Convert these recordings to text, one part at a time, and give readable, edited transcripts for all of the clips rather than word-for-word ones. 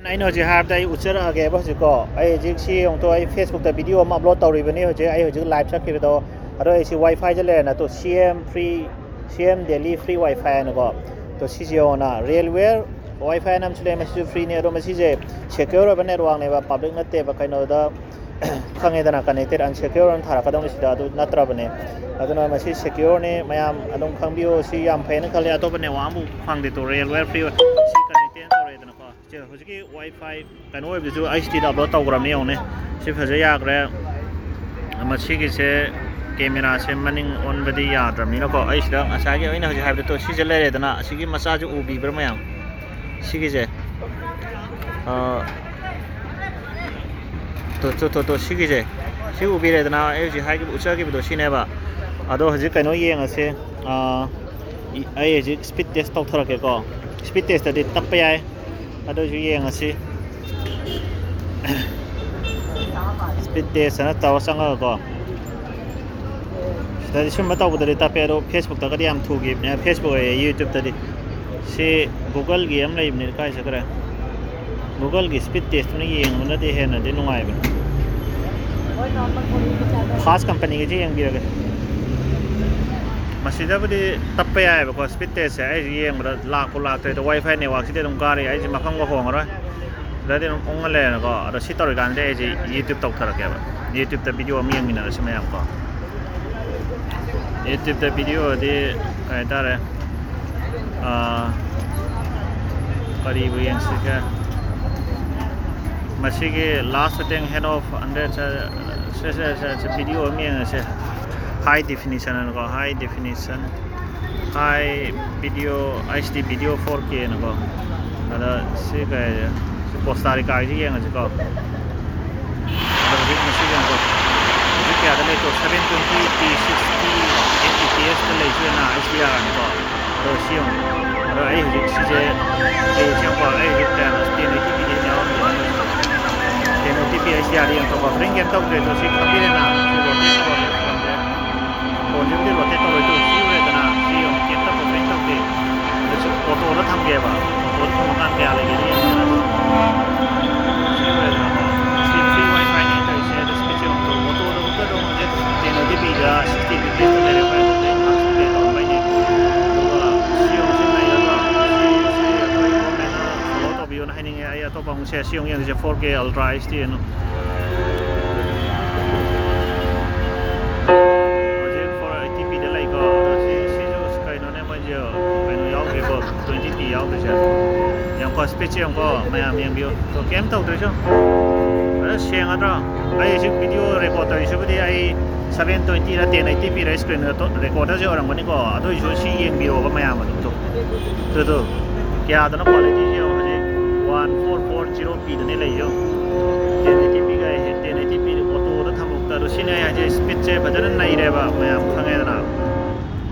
ꯑꯩꯅ ꯍꯧꯖꯤꯛ ꯍꯥꯏꯕꯗ ꯑꯩ ꯎꯠꯆꯔꯛꯑꯒꯦꯕ ꯍꯧꯖꯤꯛꯀꯣ ꯑꯩ ꯍꯧꯖꯤꯛ ꯁꯤ ꯌꯦꯡꯉꯨꯇꯣ ꯑꯩ ꯐꯦꯁꯕꯨꯛꯇ ꯚꯤꯗꯤꯑꯣ ꯑꯃ ꯑꯞꯂꯣꯗ ꯇꯧꯔꯤꯕꯅꯤ ꯑꯩ ꯍꯧꯖꯤꯛ ꯂꯥꯏꯚ ꯆꯠꯈꯤꯕꯗꯣ ꯑꯗꯣ ꯑꯩ ꯁꯤ ꯋꯥꯏꯐꯥꯏꯗ ꯂꯩꯔꯦꯅ ꯇꯣ ꯁꯤ ꯑꯦꯝ ꯗꯦꯜꯂꯤ ꯐ꯭ꯔꯤ ꯋꯥꯏꯐꯥꯏ ꯍꯥꯏꯅꯀꯣ ꯇꯣ ꯁꯤꯁꯦ ꯌꯦꯡꯉꯣꯅ ꯔꯦꯜꯋꯦꯌꯔ ꯋꯥꯏꯐꯥꯏ ꯑꯃꯁꯨ ꯂꯩ ꯃꯁꯤꯁꯨ ꯐ꯭ꯔꯤꯅꯤ ꯑꯗꯣ ꯃꯁꯤꯁꯦ ꯁꯦꯀ꯭ꯌꯣꯔ ꯑꯣꯏꯕ ꯅꯦꯠꯋꯥꯛꯅꯦꯕ ꯄꯥꯕ꯭ꯂꯤꯛ ꯅꯠꯇꯦꯕ ꯀꯩꯅꯣꯗ ꯈꯪꯉꯦꯗꯅ ꯀꯅꯦꯛꯇꯦꯠ ꯑꯟꯁꯦꯀ꯭ꯌꯣꯔ ꯑꯣꯏꯅ ꯊꯥꯔꯛꯀꯗꯧꯅꯤ ꯁꯤꯗ ꯑꯗꯨ ꯅꯠꯇ꯭ꯔꯕꯅꯦ ꯑꯗꯨꯅ ꯃꯁꯤ ꯁꯦꯀ꯭ꯌꯣꯔꯅꯤ ꯃꯌꯥꯝ ꯑꯗꯨꯝ ꯈꯪꯕꯤꯌꯨ ꯁꯤ ꯌꯥꯝ ꯐꯩꯅ ꯈꯜꯂꯦ ꯑꯇꯣꯞꯄ ꯅꯦꯠꯋꯥꯛ ꯑꯃꯐꯥꯎ ꯐꯪꯗꯦ ꯇꯣ ꯔꯦꯜꯋꯦꯌꯔ ꯐ꯭ꯔꯤ ꯁꯤ ꯀꯅꯦꯛꯇꯦꯠ ꯇꯧꯔꯦꯗꯅꯀꯣ ꯍꯧꯖꯤꯛꯀꯤ ꯋꯥꯏꯐꯥꯏ ꯀꯩꯅꯣ ꯑꯣꯏꯕꯗꯨꯁꯨ ꯑꯩꯆ ꯗꯤꯗ ꯑꯞꯂꯣꯗ ꯇꯧꯈ꯭ꯔꯕꯅꯤ ꯌꯦꯡꯉꯨꯅꯦ ꯁꯤ ꯐꯖ ꯌꯥꯈ꯭ꯔꯦ ꯃꯁꯤꯒꯤꯁꯦ ꯀꯦꯃꯦꯔꯥꯁꯦ ꯃꯅꯤꯡ ꯑꯣꯟꯕꯗꯤ ꯌꯥꯗ꯭ꯔꯕꯅꯤꯅꯀꯣ ꯑꯩ ꯁꯤꯗ ꯉꯁꯥꯏꯒꯤ ꯑꯩꯅ ꯍꯧꯖꯤꯛ ꯍꯥꯏꯕꯗꯣ ꯁꯤꯁꯦ ꯂꯩꯔꯦꯗꯅ ꯑꯁꯤꯒꯤ ꯃꯆꯥꯁꯦ ꯎꯕꯤꯕ꯭ꯔꯥ ꯃꯌꯥꯝ 시기제 또 시기제 시 우비래드나 에이지 하기 우차기부터 시내봐 아도 hꯧ직 kano yengase ai hꯧ직 speed test tawtharakeko speed test adi tappa yai ado ju yengase speed test na taw sanga ko sidai summa tawbudari tappe ado facebook ta kadi am thugi facebook youtube tadi si google gi am leibni kai sakra google gi speed test ni yengna de hena de nungai ba fast company gi yeng biraga masida budi tappa yai ba ko speed test ai yeng ba lak te wifi network side dum gari ai ji mafang go hong ro da de ong le na ko ado si tor gan de ji youtube tok thara ke ba youtube ta video am yeng mina ra simayam ko youtube ta video de kai tare करीब यंग मसीगे last टेंग head of under से video में से high definition को high definition high video HD video 4K नको अदा से काय कोस्टारिका जी यंग को अदा मसीगे को जी के अदा ले तो 720p 60 fps का ले जो ना HDR नको तो सियों ai hujik sije ai changwa ai hujik ta tin ai tv ni naw tin ai tv ai sia ri ang to ring game tok de to si khabi le na si ro te to le from de ko jim de ro te to le to si re da na si yo ke ta ko ring tok de de so auto na tham ge ba auto thong kan ke ale ge ni si re da si free wifi ni ta se de speech on to auto do ko do je tin ai tv da 60 fps le le ba de de to ba ni ai to bang se siong yang je 4K ultra HD no project for ITP de lai ko si jo sky no ne ma je ai no yaw ge ko 20p yaw de se yang ko speech yang ko mayam yang bio to kem to de jo ai siang adra ai si video recorder isu budi ai 720 na 1080p ra screen to recorder je orang ni ko ado isu si yang bio ba mayam to kya da no quality je 1440p dane lai yo 1080p ga 1080p auto da thamuk ta ro sine ya je speed je bajana nai re ba mayam khange dana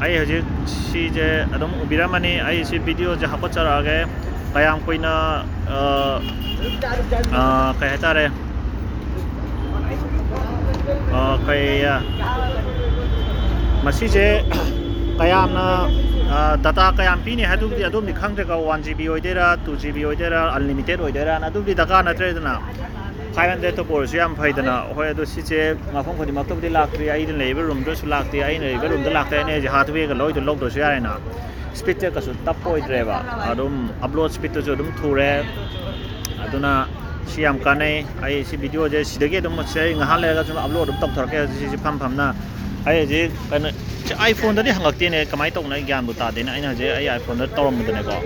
ai hoji si je adom ubira mani ai si video je hapo chara ge kayam koina kai hata re kai masi je kayam na data kayam pini hadu di adum ni khang ka 1GB oidera 2GB oidera unlimited oidera na adum di daka na tredana 500 to por siam phaidana hoi adu si che mafong khodi makto di lakri ai din level room do su lakti ai nei room da lakta ne je hardware ka loi do log do su yare na speed ka su tap poi driver adum upload speed to adum thure aduna siam kanai ai si video je sidage dum se ngahal le ga upload dum tok thor ke si pham na ai je kan iPhone da di hangak ne kamai tok na gyan bu ta de na ai na je ai iPhone da torom de ne ko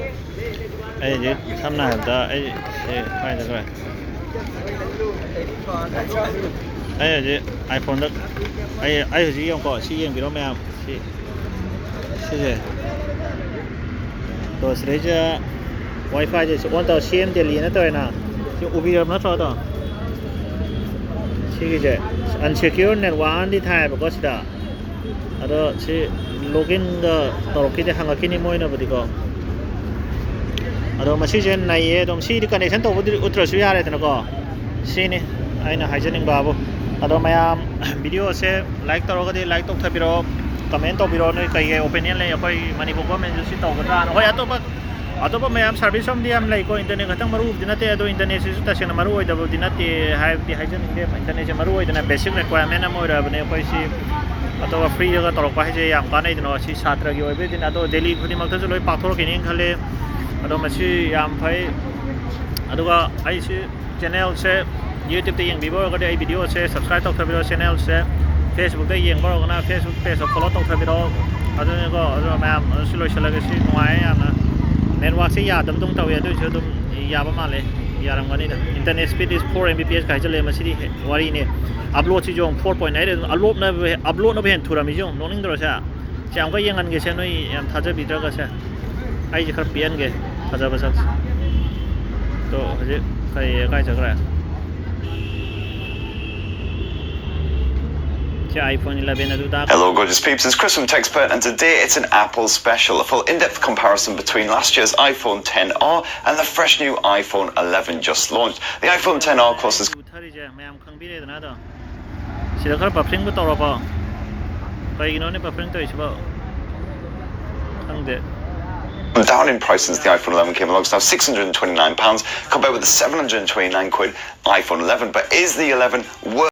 ai je samna ha da ai kai da kai ai je iPhone da ai ji yong ko si yeng bi ro ma si je to sre je wifi je so on to CM Delhi na to na si ubi ram na to to si je unsecure network di thai ba ko sida ado si login ga torki de hanga kini moina budi ko ado masi jen nai e dom si di connection to budi utra su yare tana ko si ni aina haijening babu ado mayam video se like taro ga de like tok thabiro comment to biro noi kai opinion le koi manipur government ju si to ga hoi ato ba ꯑꯇꯣꯞꯄ ꯃꯌꯥꯝ service ꯑꯃꯗꯤ ꯌꯥꯝ ꯂꯩꯀꯣ internet ꯈꯛꯇꯪ ꯃꯔꯨꯗꯤ ꯅꯠꯇꯦ ꯑꯗꯣ ꯏꯟꯇꯔꯅꯦꯠꯁꯤꯁꯨ ꯇꯁꯦꯡꯅ ꯃꯔꯨ ꯑꯣꯏꯗꯕꯗꯤ ꯅꯠꯇꯦ ꯍꯥꯏꯕꯗꯤ ꯍꯥꯏꯖꯅꯤꯡꯗꯦ ꯏꯟꯇꯔꯅꯦꯠꯁꯦ ꯃꯔꯨ ꯑꯣꯏꯗꯅ ꯕꯦꯁꯤꯛ ꯔꯤꯀ꯭ꯋꯥꯏꯔꯃꯦꯟ ꯑꯃ ꯑꯣꯏꯔꯕꯅꯦ ꯑꯩꯈꯣꯏꯁꯤ ꯑꯇꯣꯞꯄ ꯐ꯭ꯔꯤꯗꯒ ꯇꯧꯔꯛꯄ ꯍꯥꯏꯁꯦ ꯌꯥꯝ ꯀꯥꯟꯅꯩꯗꯅ ꯁꯤ ꯁꯥꯇ꯭ꯔꯒꯤ ꯑꯣꯏꯕꯗꯤꯅ ꯑꯗꯣ ꯗꯦꯜꯂꯤ ꯈꯨꯗꯤꯡꯃꯛꯇꯁꯨ ꯂꯣꯏ ꯄꯥꯛꯊꯣꯔꯛꯈꯤꯅꯤ ꯈꯜꯂꯦ ꯑꯗꯣ ꯃꯁꯤ ꯌꯥꯝ ꯐꯩ ꯑꯗꯨꯒ ꯑꯩꯁꯤ ꯆꯦꯅꯦꯜꯁꯦ ꯌꯨꯇ꯭ꯌꯨꯕꯇ ꯌꯦꯡꯕꯤꯕ ꯑꯣꯏꯔꯒꯗꯤ ꯑꯩ ꯚꯤꯗꯤꯑꯣꯁꯦ ꯁꯕꯁꯀ꯭ꯔꯥꯏꯕ ꯇꯧꯊꯕꯤꯔꯣ ꯆꯦꯅꯦꯜꯁꯦ ꯐꯦꯁꯕꯨꯛꯇ ꯌꯦꯡꯕ ꯑꯣꯏꯔꯒꯅ ꯐꯦꯁꯕꯨꯛ ꯄꯦꯖꯇ ꯐꯣꯂꯣ ꯇꯧꯊꯕꯤꯔꯛꯑꯣ ꯑꯗꯨꯅꯤꯀꯣ ꯑꯗꯨꯒ ꯃꯌꯥꯝ ꯁꯤ ꯂꯣꯏꯁꯤꯜꯂꯒꯦ ꯁꯤ ꯅꯨꯡꯉꯥꯏꯌꯦ ꯌꯥꯝꯅ ꯅꯦꯠꯋꯥꯛꯁꯦ ꯌꯥꯗꯕꯗꯧ ꯇꯧꯋꯦ ꯑꯗꯨꯑꯣꯏꯁꯨ ꯑꯗꯨꯝ ꯌꯥꯕ ꯃꯥꯜꯂꯦ ꯌꯥꯔꯝꯒꯅꯤꯗ ꯏꯟꯇꯔꯅꯦꯠ ꯁ꯭ꯄꯤꯗ ꯏꯁ 4 Mbps ꯀ ꯍꯥꯏꯖꯜꯂꯦ ꯃꯁꯤꯗꯤ ꯋꯥꯔꯤꯅꯦ ꯑꯞꯂꯣꯗꯁꯤꯁꯨ 4.8 ꯑꯗꯨꯝ ꯑꯞꯂꯣꯗꯅꯕꯨ ꯍꯦꯟꯅ ꯊꯨꯔꯝꯃꯤꯁꯦ ꯅꯣꯛꯅꯤꯡꯗ꯭ꯔꯣꯁꯦ ꯁꯤ ꯑꯃꯨꯛꯀ ꯌꯦꯡꯍꯟꯒꯦꯁꯦ ꯅꯣꯏ ꯌꯥꯝ ꯊꯥꯖꯕꯤꯗ꯭ꯔꯒꯁꯦ ꯑꯩꯁꯦ ꯈꯔ ꯄꯦꯟꯒꯦ ꯐꯖꯕ ꯁꯛꯁꯦ ꯇꯣ ꯍꯧꯖꯤꯛ ꯀꯩ ꯀꯥꯏ ꯆꯠꯈ꯭ꯔꯦ iPhone 11 ꯑꯗꯨꯗ Hello gorgeous peeps, it's Chris from TechSpert and today it's an Apple special, a full in-depth comparison between last year's iPhone XR and the fresh new iPhone 11 just launched. The iPhone XR courses ꯃꯌꯥꯝ ꯈꯪꯕꯤꯔꯦꯗꯅ ꯑꯗꯣ ꯁꯤꯗ ꯈꯔ ꯕꯐꯔꯤꯡꯕꯨ ꯇꯧꯔꯕꯣ ꯀꯩꯒꯤꯅꯣꯅꯦ ꯕꯐꯔꯤꯡ ꯇꯧꯔꯤꯁꯤꯕꯣ ꯈꯪꯗꯦ down in price since the iPhone 11 came along. It's now £629 compared with the £729 iPhone 11. But is the 11 worth